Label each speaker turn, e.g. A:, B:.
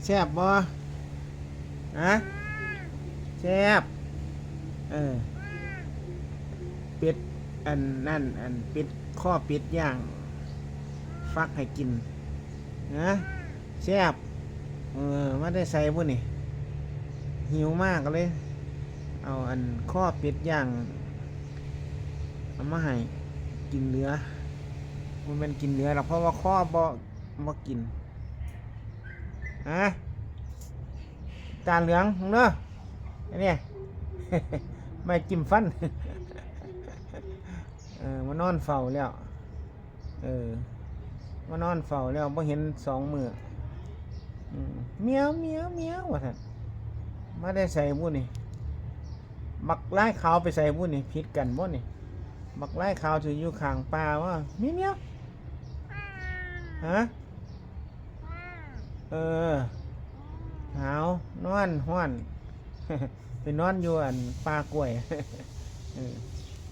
A: แซ่บบ่ฮะแซ่บเป็ดอันนั่นอันเป็ดข้อเป็ดย่างฟักให้กินนะแซ่บมาได้ใส่บุนี่หิวมากเลยเอาอันข้อเป็ดย่างเอามาให้กินเนื้อมันเป็นกินเนื้อหรอกเพราะว่าข้อบ่กินฮะตาเหลืองเนอะเนี่ยไม่จิ้มฟันมานอนเฝ้าแล้วมานอนเฝ้าแล้วบ่เห็น2 มื้อเมียวเมียวเมียวว่าท่านมาได้ใส่บุนี่บักไล่ขาวไปใส่บุนี่ผิดกันบ่นี่บักไล่ขาวถืออยู่ข้างป่าว่าเมียวเมียวฮะหาวนอนห้อน ไปนอนอยู่อันป่ากล้วย